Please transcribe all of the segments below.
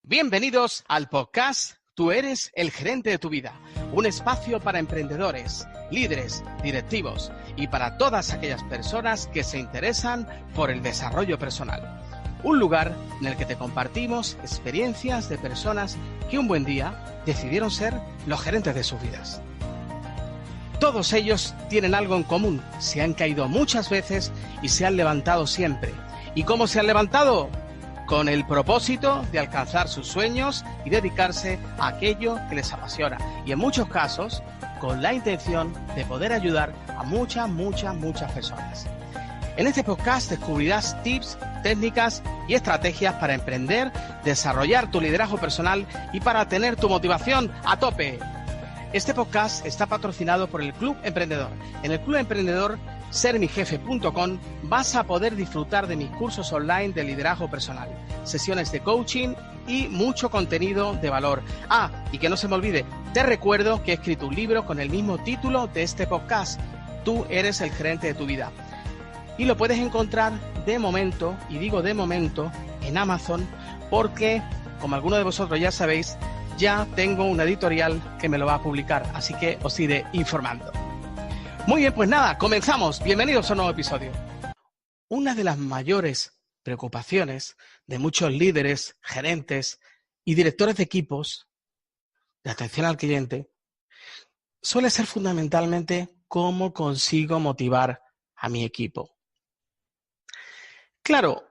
Bienvenidos al podcast Tú eres el gerente de tu vida, un espacio para emprendedores, líderes, directivos y para todas aquellas personas que se interesan por el desarrollo personal. Un lugar en el que te compartimos experiencias de personas que un buen día decidieron ser los gerentes de sus vidas. Todos ellos tienen algo en común, se han caído muchas veces y se han levantado siempre. ¿Y cómo se han levantado? Con el propósito de alcanzar sus sueños y dedicarse a aquello que les apasiona. Y en muchos casos, con la intención de poder ayudar a muchas personas. En este podcast descubrirás tips, técnicas y estrategias para emprender, desarrollar tu liderazgo personal y para tener tu motivación a tope. Este podcast está patrocinado por el Club Emprendedor. En el Club Emprendedor, sermijefe.com, vas a poder disfrutar de mis cursos online de liderazgo personal, sesiones de coaching y mucho contenido de valor. Y que no se me olvide, te recuerdo que he escrito un libro con el mismo título de este podcast, Tú eres el gerente de tu vida. Y lo puedes encontrar de momento, y digo de momento, en Amazon, porque, como algunos de vosotros ya sabéis, ya tengo una editorial que me lo va a publicar, así que os iré informando. Muy bien, pues nada, comenzamos. Bienvenidos a un nuevo episodio. Una de las mayores preocupaciones de muchos líderes, gerentes y directores de equipos de atención al cliente suele ser fundamentalmente cómo consigo motivar a mi equipo. Claro,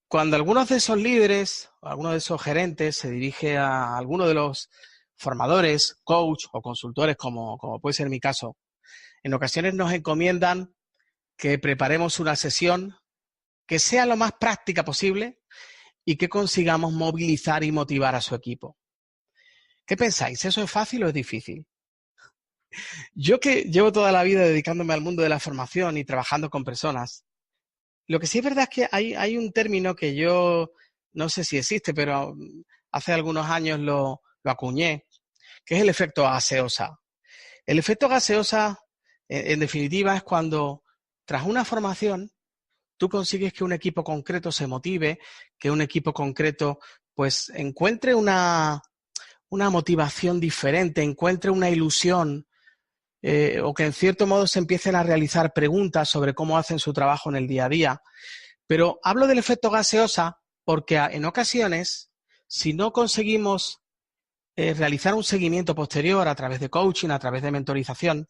cuando algunos de esos líderes o algunos de esos gerentes se dirige a alguno de los formadores, coach o consultores, como puede ser mi caso, en ocasiones nos encomiendan que preparemos una sesión que sea lo más práctica posible y que consigamos movilizar y motivar a su equipo. ¿Qué pensáis? ¿Eso es fácil o es difícil? Yo que llevo toda la vida dedicándome al mundo de la formación y trabajando con personas, lo que sí es verdad es que hay un término que yo no sé si existe, pero hace algunos años lo acuñé, que es el efecto gaseosa. El efecto gaseosa, en definitiva, es cuando tras una formación tú consigues que un equipo concreto se motive, que un equipo concreto pues encuentre una motivación diferente, encuentre una ilusión, o que en cierto modo se empiecen a realizar preguntas sobre cómo hacen su trabajo en el día a día. Pero hablo del efecto gaseosa porque en ocasiones, si no conseguimos realizar un seguimiento posterior a través de coaching, a través de mentorización,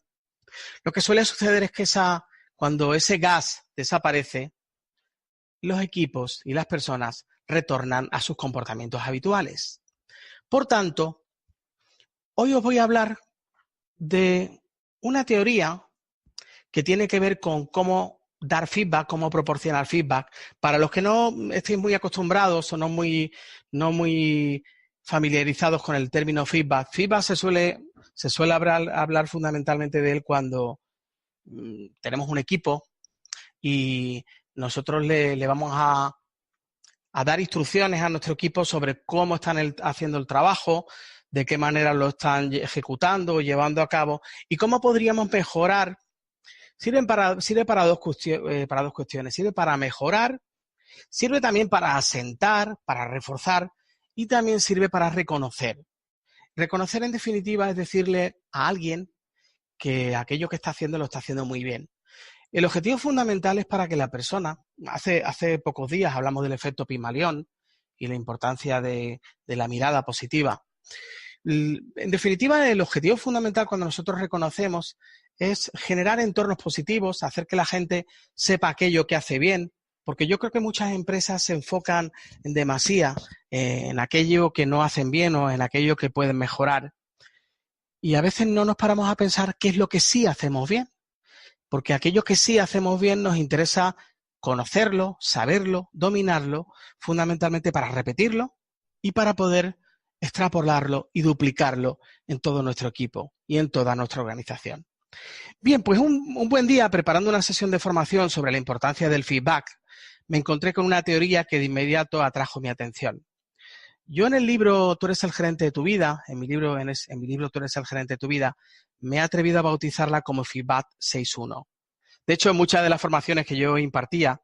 lo que suele suceder es que cuando ese gas desaparece, los equipos y las personas retornan a sus comportamientos habituales. Por tanto, hoy os voy a hablar de una teoría que tiene que ver con cómo dar feedback, cómo proporcionar feedback. Para los que no estéis muy acostumbrados o no muy familiarizados con el término feedback, se suele hablar fundamentalmente de él cuando tenemos un equipo y nosotros le vamos a dar instrucciones a nuestro equipo sobre cómo están haciendo el trabajo, de qué manera lo están ejecutando o llevando a cabo y cómo podríamos mejorar. Sirve para dos cuestiones. Sirve para mejorar, sirve también para asentar, para reforzar y también sirve para reconocer. Reconocer, en definitiva, es decirle a alguien que aquello que está haciendo lo está haciendo muy bien. El objetivo fundamental es para que la persona, hace pocos días hablamos del efecto Pigmalión y la importancia de la mirada positiva. En definitiva, el objetivo fundamental cuando nosotros reconocemos es generar entornos positivos, hacer que la gente sepa aquello que hace bien, porque yo creo que muchas empresas se enfocan en demasía en aquello que no hacen bien o en aquello que pueden mejorar. Y a veces no nos paramos a pensar qué es lo que sí hacemos bien, porque aquello que sí hacemos bien nos interesa conocerlo, saberlo, dominarlo, fundamentalmente para repetirlo y para poder extrapolarlo y duplicarlo en todo nuestro equipo y en toda nuestra organización. Bien, pues un buen día preparando una sesión de formación sobre la importancia del feedback, me encontré con una teoría que de inmediato atrajo mi atención. Yo en el libro Tú eres el gerente de tu vida, en mi libro Tú eres el gerente de tu vida, me he atrevido a bautizarla como Feedback 6.1. De hecho, en muchas de las formaciones que yo impartía,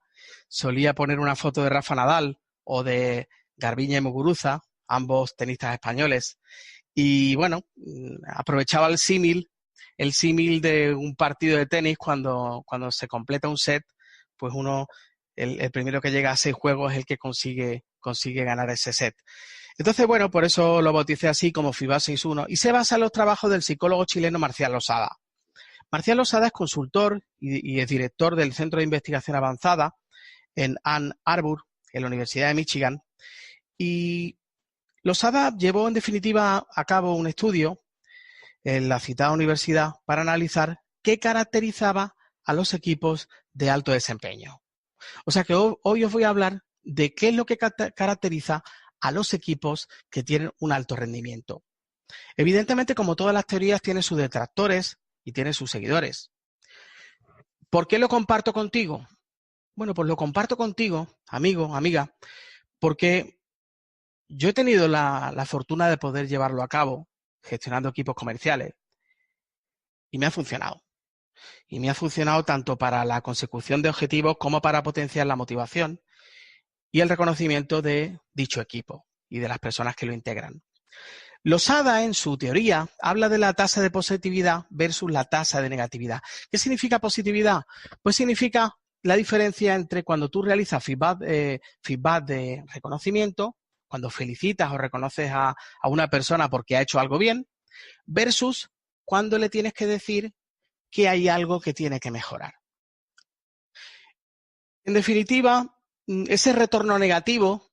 solía poner una foto de Rafa Nadal o de Garbiñe y Muguruza, ambos tenistas españoles. Y bueno, aprovechaba el símil de un partido de tenis cuando se completa un set, pues el primero que llega a 6 juegos es el que consigue ganar ese set. Entonces, bueno, por eso lo bauticé así como FIBA 6.1 y se basa en los trabajos del psicólogo chileno Marcial Losada. Marcial Losada es consultor y es director del Centro de Investigación Avanzada en Ann Arbor, en la Universidad de Michigan, y Losada llevó en definitiva a cabo un estudio en la citada universidad para analizar qué caracterizaba a los equipos de alto desempeño. O sea que hoy os voy a hablar de qué es lo que caracteriza a los equipos que tienen un alto rendimiento. Evidentemente, como todas las teorías, tiene sus detractores y tiene sus seguidores. ¿Por qué lo comparto contigo? Bueno, pues lo comparto contigo, amigo, amiga, porque yo he tenido la fortuna de poder llevarlo a cabo gestionando equipos comerciales y me ha funcionado. Y me ha funcionado tanto para la consecución de objetivos como para potenciar la motivación y el reconocimiento de dicho equipo y de las personas que lo integran. Losada, en su teoría, habla de la tasa de positividad versus la tasa de negatividad. ¿Qué significa positividad? Pues significa la diferencia entre cuando tú realizas feedback de reconocimiento, cuando felicitas o reconoces a una persona porque ha hecho algo bien, versus cuando le tienes que decir que hay algo que tiene que mejorar. En definitiva, ese retorno negativo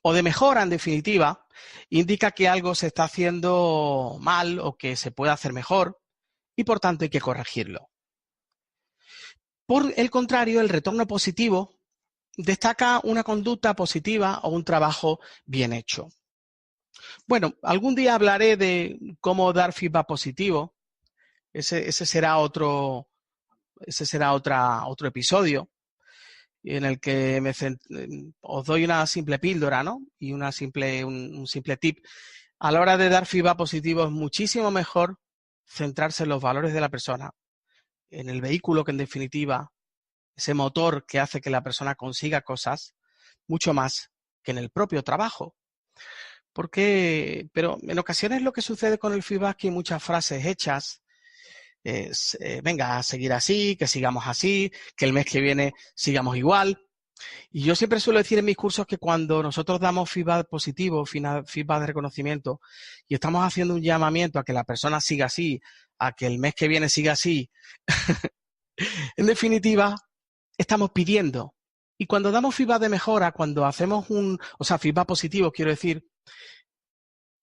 o de mejora, en definitiva, indica que algo se está haciendo mal o que se puede hacer mejor y, por tanto, hay que corregirlo. Por el contrario, el retorno positivo destaca una conducta positiva o un trabajo bien hecho. Bueno, algún día hablaré de cómo dar feedback positivo. Ese será otro episodio en el que os doy una simple píldora, ¿no? Y un simple tip. A la hora de dar feedback positivo es muchísimo mejor centrarse en los valores de la persona, en el vehículo que en definitiva, ese motor que hace que la persona consiga cosas, mucho más que en el propio trabajo. Pero en ocasiones lo que sucede con el feedback es que hay muchas frases hechas, venga, a seguir así, que sigamos así, que el mes que viene sigamos igual. Y yo siempre suelo decir en mis cursos que cuando nosotros damos feedback positivo, feedback de reconocimiento, y estamos haciendo un llamamiento a que la persona siga así, a que el mes que viene siga así, en definitiva, estamos pidiendo. Y cuando damos feedback de mejora, cuando hacemos feedback positivo, quiero decir,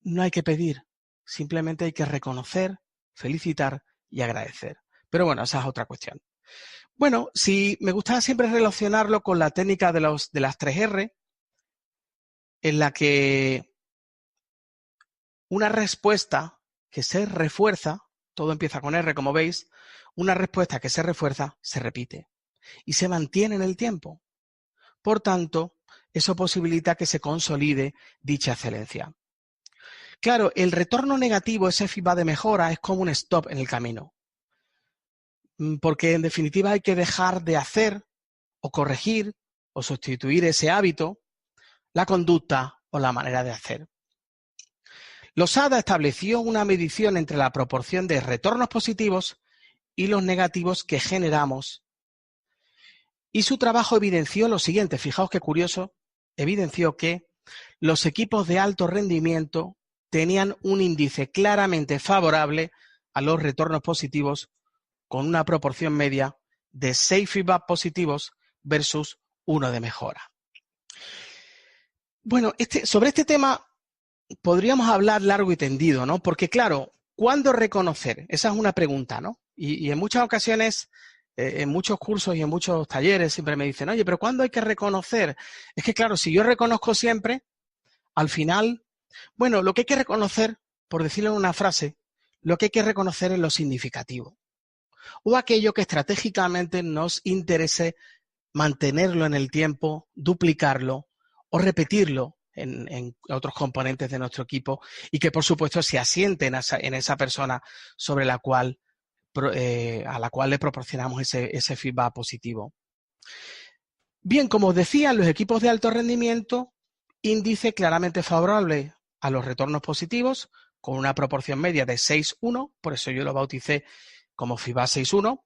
no hay que pedir, simplemente hay que reconocer, felicitar y agradecer. Pero bueno, esa es otra cuestión. Bueno, me gusta siempre relacionarlo con la técnica de las 3R, en la que una respuesta que se refuerza, todo empieza con R, como veis, una respuesta que se refuerza se repite y se mantiene en el tiempo. Por tanto, eso posibilita que se consolide dicha excelencia. Claro, el retorno negativo, ese feedback de mejora, es como un stop en el camino. Porque en definitiva hay que dejar de hacer o corregir o sustituir ese hábito, la conducta o la manera de hacer. Losada estableció una medición entre la proporción de retornos positivos y los negativos que generamos. Y su trabajo evidenció lo siguiente, fijaos qué curioso, evidenció que los equipos de alto rendimiento tenían un índice claramente favorable a los retornos positivos con una proporción media de 6 feedback positivos versus 1 de mejora. Bueno, sobre este tema podríamos hablar largo y tendido, ¿no? Porque claro, ¿cuándo reconocer? Esa es una pregunta, ¿no? Y en muchas ocasiones, en muchos cursos y en muchos talleres siempre me dicen, oye, pero ¿cuándo hay que reconocer? Es que claro, si yo reconozco siempre, al final, bueno, lo que hay que reconocer, por decirlo en una frase, lo que hay que reconocer es lo significativo. O aquello que estratégicamente nos interese mantenerlo en el tiempo, duplicarlo o repetirlo en otros componentes de nuestro equipo y que, por supuesto, se asienten en esa persona a la cual le proporcionamos ese feedback positivo. Bien, como os decía, los equipos de alto rendimiento índice claramente favorable a los retornos positivos, con una proporción media de 6:1, por eso yo lo bauticé como FIBA 6:1.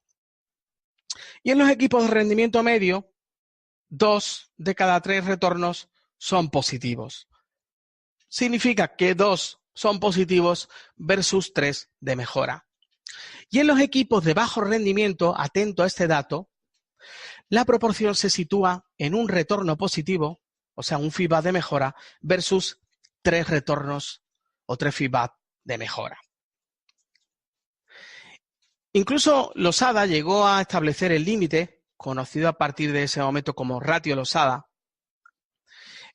Y en los equipos de rendimiento medio, 2 de cada 3 retornos son positivos. Significa que 2 son positivos versus 3 de mejora. Y en los equipos de bajo rendimiento, atento a este dato, la proporción se sitúa en un retorno positivo, o sea, un feedback de mejora, versus 3 retornos o 3 feedback de mejora. Incluso Losada llegó a establecer el límite, conocido a partir de ese momento como ratio Losada,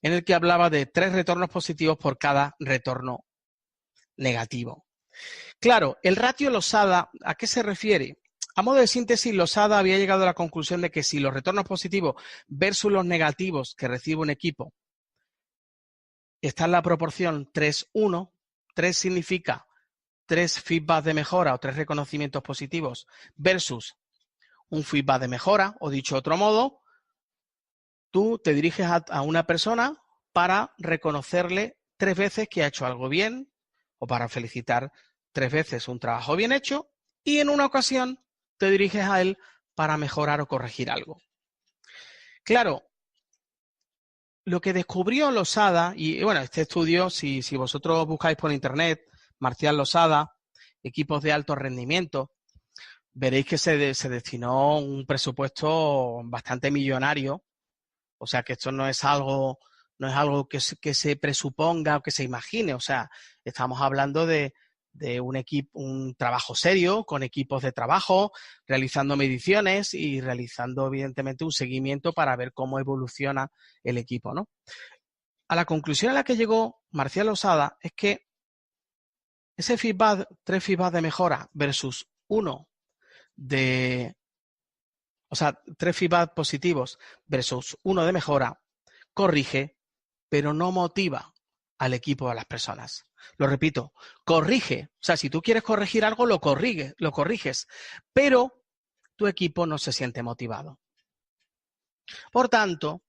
en el que hablaba de 3 retornos positivos por cada retorno negativo. Claro, el ratio Losada, ¿a qué se refiere? A modo de síntesis, Losada había llegado a la conclusión de que si los retornos positivos versus los negativos que recibe un equipo está en la proporción 3:1, 3 significa 3 feedbacks de mejora o 3 reconocimientos positivos versus un feedback de mejora, o dicho de otro modo, tú te diriges a una persona para reconocerle 3 veces que ha hecho algo bien o para felicitar 3 veces un trabajo bien hecho, y en una ocasión te diriges a él para mejorar o corregir algo. Claro, lo que descubrió Losada, y bueno, este estudio, si vosotros buscáis por internet, Marcial Losada, equipos de alto rendimiento, veréis que se destinó un presupuesto bastante millonario. O sea, que esto no es algo que se presuponga o que se imagine. O sea, estamos hablando de un trabajo serio, con equipos de trabajo, realizando mediciones y realizando, evidentemente, un seguimiento para ver cómo evoluciona el equipo, ¿no? A la conclusión a la que llegó Marcial Losada es que ese feedback, 3 feedback de mejora versus 3 feedback positivos versus 1 de mejora, corrige, pero no motiva al equipo, a las personas. Lo repito, corrige. O sea, si tú quieres corregir algo, lo corriges, pero tu equipo no se siente motivado. Por tanto,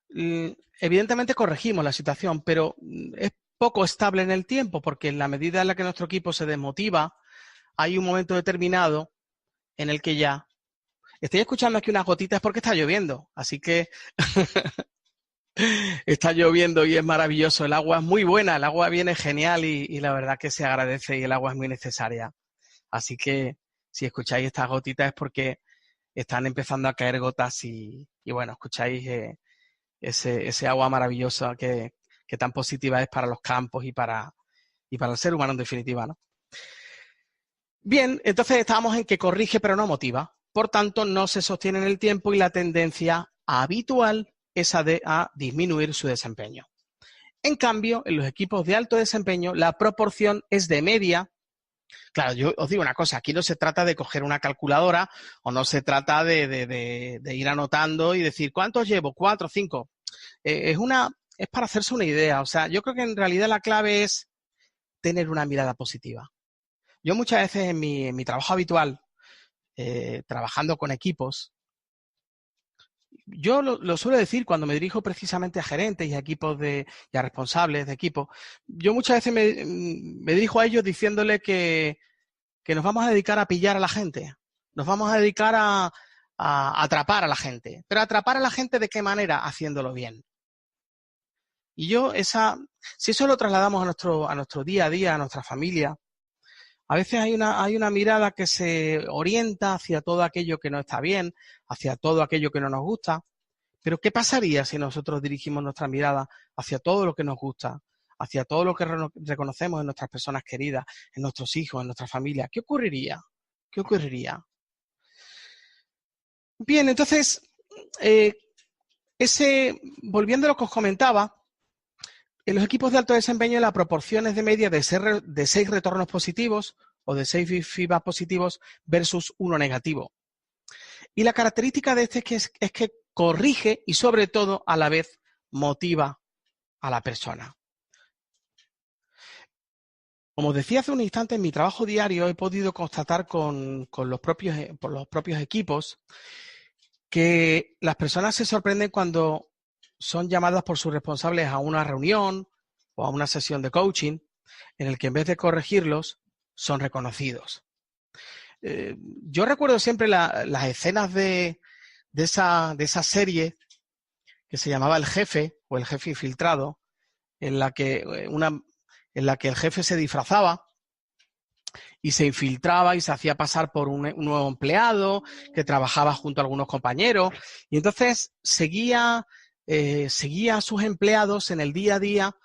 evidentemente corregimos la situación, pero es poco estable en el tiempo, porque en la medida en la que nuestro equipo se desmotiva, hay un momento determinado en el que ya... Estoy escuchando aquí unas gotitas porque está lloviendo, así que está lloviendo y es maravilloso. El agua es muy buena, el agua viene genial y la verdad que se agradece y el agua es muy necesaria. Así que si escucháis estas gotitas es porque están empezando a caer gotas y bueno, escucháis ese agua maravillosa que tan positiva es para los campos y para el ser humano en definitiva, ¿no? Bien, entonces estábamos en que corrige pero no motiva. Por tanto, no se sostiene en el tiempo y la tendencia habitual es a disminuir su desempeño. En cambio, en los equipos de alto desempeño, la proporción es de media. Claro, yo os digo una cosa, aquí no se trata de coger una calculadora o no se trata de ir anotando y decir, ¿cuántos llevo? 4, 5. Es para hacerse una idea. O sea, yo creo que en realidad la clave es tener una mirada positiva. Yo muchas veces en mi trabajo habitual, trabajando con equipos, yo lo suelo decir cuando me dirijo precisamente a gerentes y a equipos y a responsables de equipos. Yo muchas veces me dirijo a ellos diciéndole que nos vamos a dedicar a pillar a la gente. Nos vamos a dedicar a atrapar a la gente. Pero atrapar a la gente, ¿de qué manera? Haciéndolo bien. Y si eso lo trasladamos a nuestro día a día, a nuestra familia, a veces hay una mirada que se orienta hacia todo aquello que no está bien, hacia todo aquello que no nos gusta. Pero ¿qué pasaría si nosotros dirigimos nuestra mirada hacia todo lo que nos gusta, hacia todo lo que reconocemos en nuestras personas queridas, en nuestros hijos, en nuestra familia? ¿Qué ocurriría? ¿Qué ocurriría? Bien, entonces, volviendo a lo que os comentaba, en los equipos de alto desempeño la proporción es de media de 6 retornos positivos o de 6 feedback positivos versus 1 negativo. Y la característica de este es que corrige y sobre todo a la vez motiva a la persona. Como decía hace un instante, en mi trabajo diario he podido constatar por los propios equipos que las personas se sorprenden cuando son llamadas por sus responsables a una reunión o a una sesión de coaching en el que en vez de corregirlos, son reconocidos. Yo recuerdo siempre las escenas de esa serie que se llamaba El Jefe o El Jefe Infiltrado, en la que el jefe se disfrazaba y se infiltraba y se hacía pasar por un nuevo empleado que trabajaba junto a algunos compañeros, y entonces seguía a sus empleados en el día a día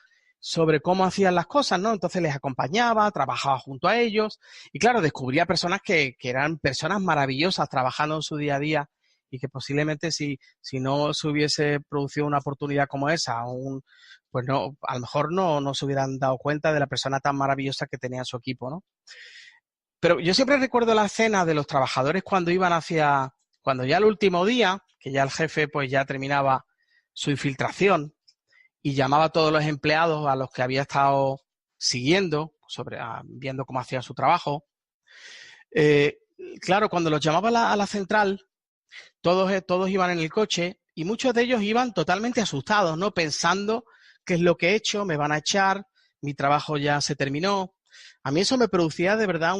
sobre cómo hacían las cosas, ¿no? Entonces les acompañaba, trabajaba junto a ellos y, claro, descubría personas que eran personas maravillosas trabajando en su día a día y que posiblemente si no se hubiese producido una oportunidad como esa, pues no, a lo mejor no se hubieran dado cuenta de la persona tan maravillosa que tenía su equipo, ¿no? Pero yo siempre recuerdo la escena de los trabajadores cuando ya el último día, que ya el jefe pues ya terminaba su infiltración y llamaba a todos los empleados a los que había estado siguiendo, viendo cómo hacían su trabajo. Claro, cuando los llamaba a la central, todos iban en el coche y muchos de ellos iban totalmente asustados, ¿no? Pensando qué es lo que he hecho, me van a echar, mi trabajo ya se terminó. A mí eso me producía de verdad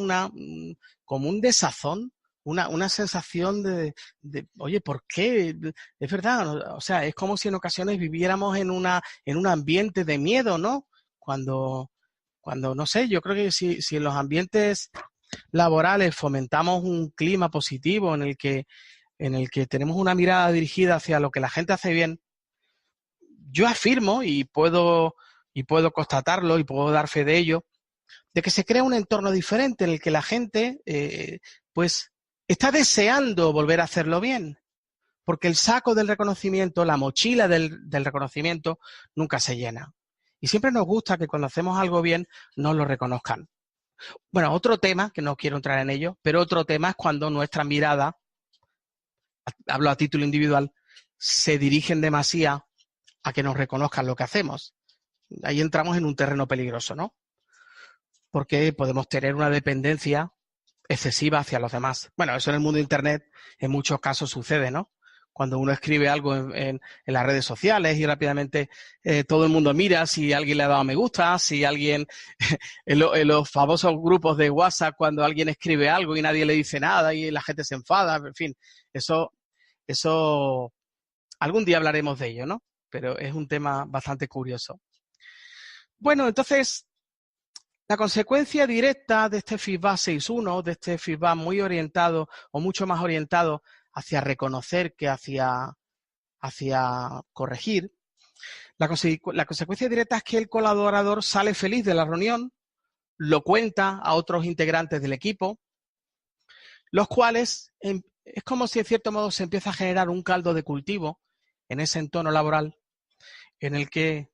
como un desazón, una sensación de, oye, ¿por qué? Es verdad, o sea, es como si en ocasiones viviéramos en un ambiente de miedo, ¿no? Cuando no sé, yo creo que si en los ambientes laborales fomentamos un clima positivo en el que tenemos una mirada dirigida hacia lo que la gente hace bien, yo afirmo y puedo constatarlo y puedo dar fe de ello, de que se crea un entorno diferente en el que la gente pues está deseando volver a hacerlo bien, porque el saco del reconocimiento, la mochila del reconocimiento nunca se llena. Y siempre nos gusta que cuando hacemos algo bien nos lo reconozcan. Bueno, otro tema, que no quiero entrar en ello, pero otro tema es cuando nuestra mirada, hablo a título individual, se dirigen demasiado a que nos reconozcan lo que hacemos. Ahí entramos en un terreno peligroso, ¿no? Porque podemos tener una dependencia excesiva hacia los demás. Bueno, eso en el mundo de Internet en muchos casos sucede, ¿no? Cuando uno escribe algo en las redes sociales y rápidamente todo el mundo mira si alguien le ha dado a me gusta, si alguien, en los famosos grupos de WhatsApp, cuando alguien escribe algo y nadie le dice nada y la gente se enfada, en fin, eso algún día hablaremos de ello, ¿no? Pero es un tema bastante curioso. Bueno, entonces, la consecuencia directa de este feedback 6.1, de este feedback muy orientado o mucho más orientado hacia reconocer que hacia corregir, la consecuencia directa es que el colaborador sale feliz de la reunión, lo cuenta a otros integrantes del equipo, los cuales es como si en cierto modo se empieza a generar un caldo de cultivo en ese entorno laboral en el que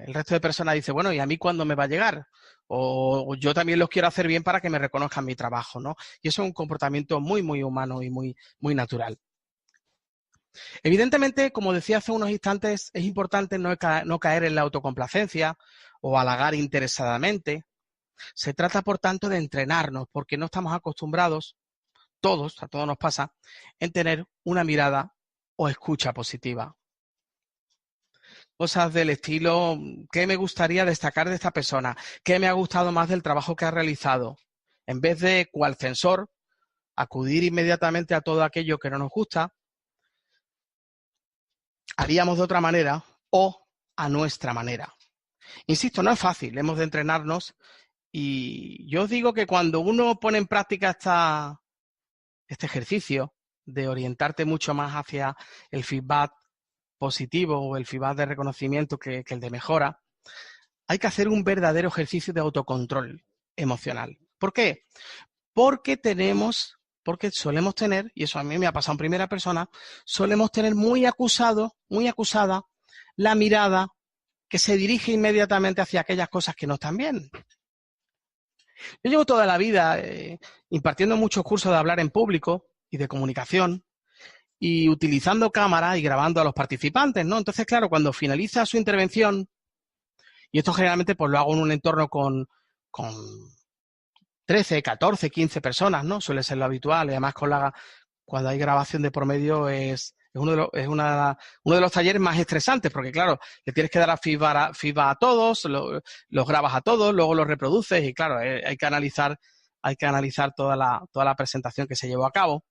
el resto de personas dice, bueno, ¿y a mí cuándo me va a llegar? O yo también los quiero hacer bien para que me reconozcan mi trabajo, ¿no? Y eso es un comportamiento muy, muy humano y muy, muy natural. Evidentemente, como decía hace unos instantes, es importante no caer en la autocomplacencia o halagar interesadamente. Se trata, por tanto, de entrenarnos, porque no estamos acostumbrados, a todos nos pasa, en tener una mirada o escucha positiva. Cosas del estilo, ¿qué me gustaría destacar de esta persona? ¿Qué me ha gustado más del trabajo que ha realizado? En vez de, cual censor, acudir inmediatamente a todo aquello que no nos gusta, haríamos de otra manera o a nuestra manera. Insisto, no es fácil, hemos de entrenarnos y yo os digo que cuando uno pone en práctica este ejercicio de orientarte mucho más hacia el feedback positivo o el feedback de reconocimiento que el de mejora, hay que hacer un verdadero ejercicio de autocontrol emocional. ¿Por qué? Porque solemos tener, y eso a mí me ha pasado en primera persona, solemos tener muy acusada la mirada que se dirige inmediatamente hacia aquellas cosas que no están bien. Yo llevo toda la vida impartiendo muchos cursos de hablar en público y de comunicación y utilizando cámara y grabando a los participantes, ¿no? Entonces, claro, cuando finaliza su intervención, y esto generalmente pues lo hago en un entorno con 13, 14, 15 personas, ¿no? Suele ser lo habitual y además cuando hay grabación de por medio es Es uno de los talleres más estresantes, porque claro, le tienes que dar feedback a todos, los grabas a todos, luego los reproduces y claro, hay que analizar toda la presentación que se llevó a cabo.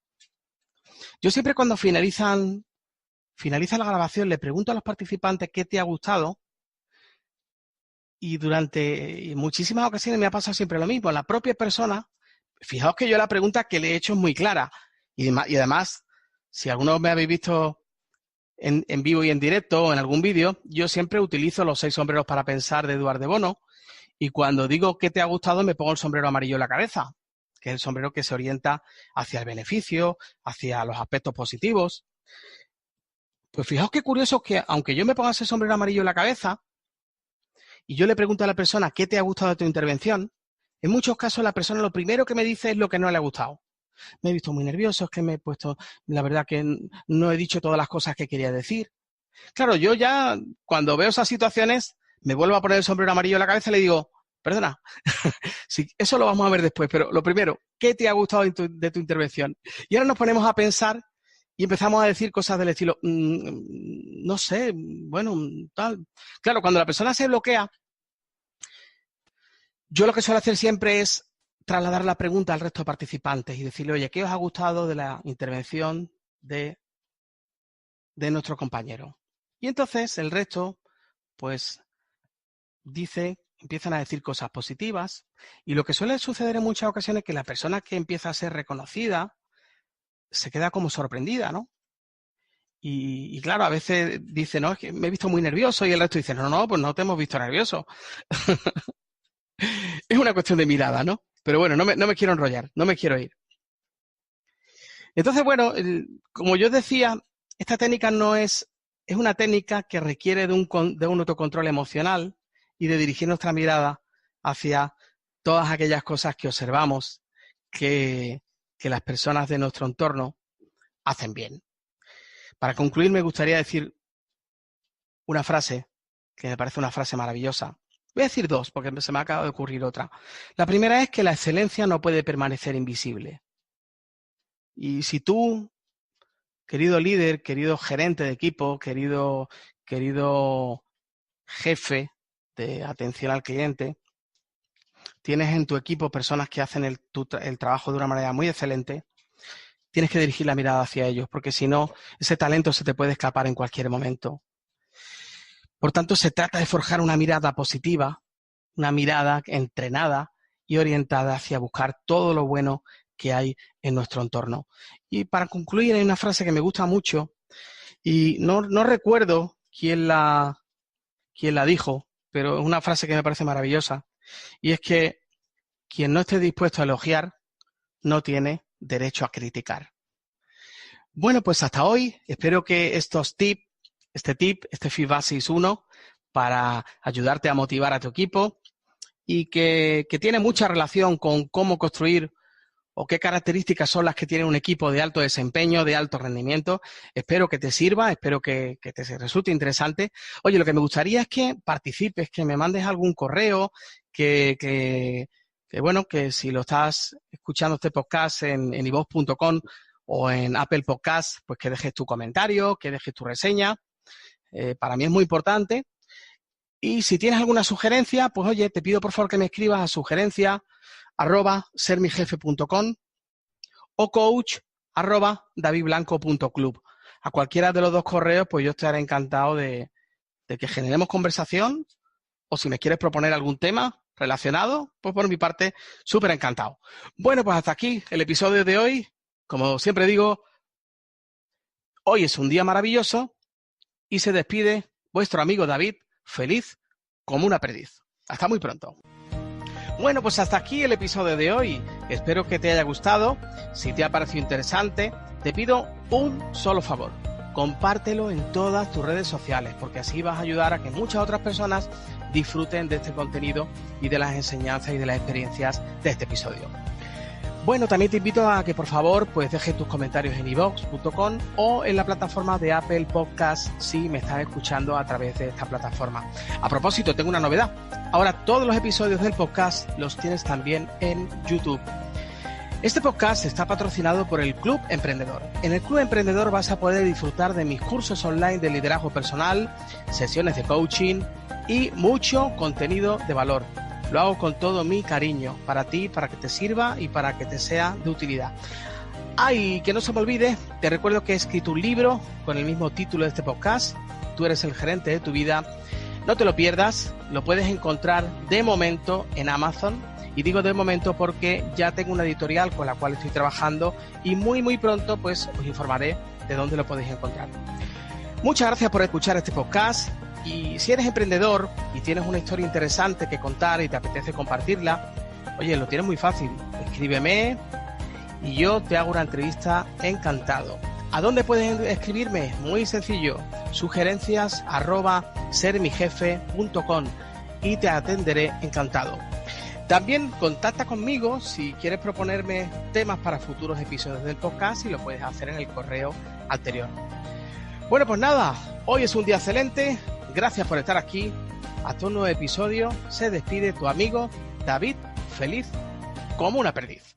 Yo siempre cuando finaliza la grabación le pregunto a los participantes qué te ha gustado y durante muchísimas ocasiones me ha pasado siempre lo mismo. La propia persona, fijaos que yo la pregunta que le he hecho es muy clara y además, si algunos me habéis visto en vivo y en directo o en algún vídeo, yo siempre utilizo los 6 sombreros para pensar de Eduard de Bono y cuando digo qué te ha gustado me pongo el sombrero amarillo en la cabeza, que es el sombrero que se orienta hacia el beneficio, hacia los aspectos positivos. Pues fijaos qué curioso que aunque yo me ponga ese sombrero amarillo en la cabeza y yo le pregunto a la persona qué te ha gustado de tu intervención, en muchos casos la persona lo primero que me dice es lo que no le ha gustado. Me he visto muy nervioso, es que me he puesto, la verdad que no he dicho todas las cosas que quería decir. Claro, yo ya cuando veo esas situaciones me vuelvo a poner el sombrero amarillo en la cabeza y le digo, perdona, sí, eso lo vamos a ver después, pero lo primero, ¿qué te ha gustado de tu intervención? Y ahora nos ponemos a pensar y empezamos a decir cosas del estilo, no sé, bueno, tal. Claro, cuando la persona se bloquea, yo lo que suelo hacer siempre es trasladar la pregunta al resto de participantes y decirle, oye, ¿qué os ha gustado de la intervención de nuestro compañero? Y entonces el resto, pues, empiezan a decir cosas positivas y lo que suele suceder en muchas ocasiones es que la persona que empieza a ser reconocida se queda como sorprendida, ¿no? Y claro, a veces dice, no, es que me he visto muy nervioso y el resto dice, no, pues no te hemos visto nervioso. Es una cuestión de mirada, ¿no? Pero bueno, no me quiero enrollar, no me quiero ir. Entonces, bueno, como yo decía, esta técnica es una técnica que requiere de un autocontrol emocional y de dirigir nuestra mirada hacia todas aquellas cosas que observamos que las personas de nuestro entorno hacen bien. Para concluir, me gustaría decir una frase que me parece una frase maravillosa. Voy a decir 2 porque se me acaba de ocurrir otra. La primera es que la excelencia no puede permanecer invisible. Y si tú, querido líder, querido gerente de equipo, querido jefe de atención al cliente, tienes en tu equipo personas que hacen el trabajo de una manera muy excelente, tienes que dirigir la mirada hacia ellos, porque si no, ese talento se te puede escapar en cualquier momento. Por tanto, se trata de forjar una mirada positiva, una mirada entrenada y orientada hacia buscar todo lo bueno que hay en nuestro entorno. Y para concluir, hay una frase que me gusta mucho y no recuerdo quién la dijo, pero es una frase que me parece maravillosa y es que quien no esté dispuesto a elogiar no tiene derecho a criticar. Bueno, pues hasta hoy. Espero que este feedback 6.1 para ayudarte a motivar a tu equipo y que tiene mucha relación con cómo construir o qué características son las que tiene un equipo de alto desempeño, de alto rendimiento. Espero que te sirva, espero que te resulte interesante. Oye, lo que me gustaría es que participes, que me mandes algún correo, que si lo estás escuchando este podcast en iVoox.com o en Apple Podcast, pues que dejes tu comentario, que dejes tu reseña. Para mí es muy importante. Y si tienes alguna sugerencia, pues oye, te pido por favor que me escribas a sugerencia@sermijefe.com o coach@davidblanco.club. A cualquiera de los 2 correos, pues yo estaré encantado de que generemos conversación o si me quieres proponer algún tema relacionado, pues por mi parte, súper encantado. Bueno, pues hasta aquí el episodio de hoy. Como siempre digo, hoy es un día maravilloso y se despide vuestro amigo David, feliz como una perdiz. Hasta muy pronto. Bueno, pues hasta aquí el episodio de hoy. Espero que te haya gustado. Si te ha parecido interesante, te pido un solo favor. Compártelo en todas tus redes sociales, porque así vas a ayudar a que muchas otras personas disfruten de este contenido y de las enseñanzas y de las experiencias de este episodio. Bueno, también te invito a que por favor pues dejes tus comentarios en iVoox.com o en la plataforma de Apple Podcast si me estás escuchando a través de esta plataforma. A propósito, tengo una novedad. Ahora todos los episodios del podcast los tienes también en YouTube. Este podcast está patrocinado por el Club Emprendedor. En el Club Emprendedor vas a poder disfrutar de mis cursos online de liderazgo personal, sesiones de coaching y mucho contenido de valor. Lo hago con todo mi cariño para ti, para que te sirva y para que te sea de utilidad. Y que no se me olvide, te recuerdo que he escrito un libro con el mismo título de este podcast, Tú eres el gerente de tu vida. No te lo pierdas, lo puedes encontrar de momento en Amazon. Y digo de momento porque ya tengo una editorial con la cual estoy trabajando y muy pronto pues os informaré de dónde lo podéis encontrar. Muchas gracias por escuchar este podcast y si eres emprendedor y tienes una historia interesante que contar y te apetece compartirla, oye, lo tienes muy fácil. Escríbeme y yo te hago una entrevista encantado. ¿A dónde puedes escribirme? Muy sencillo, sugerencias@sermijefe.com y te atenderé encantado. También contacta conmigo si quieres proponerme temas para futuros episodios del podcast y lo puedes hacer en el correo anterior. Bueno, pues nada, hoy es un día excelente. Gracias por estar aquí. Hasta un nuevo episodio. Se despide tu amigo David, feliz como una perdiz.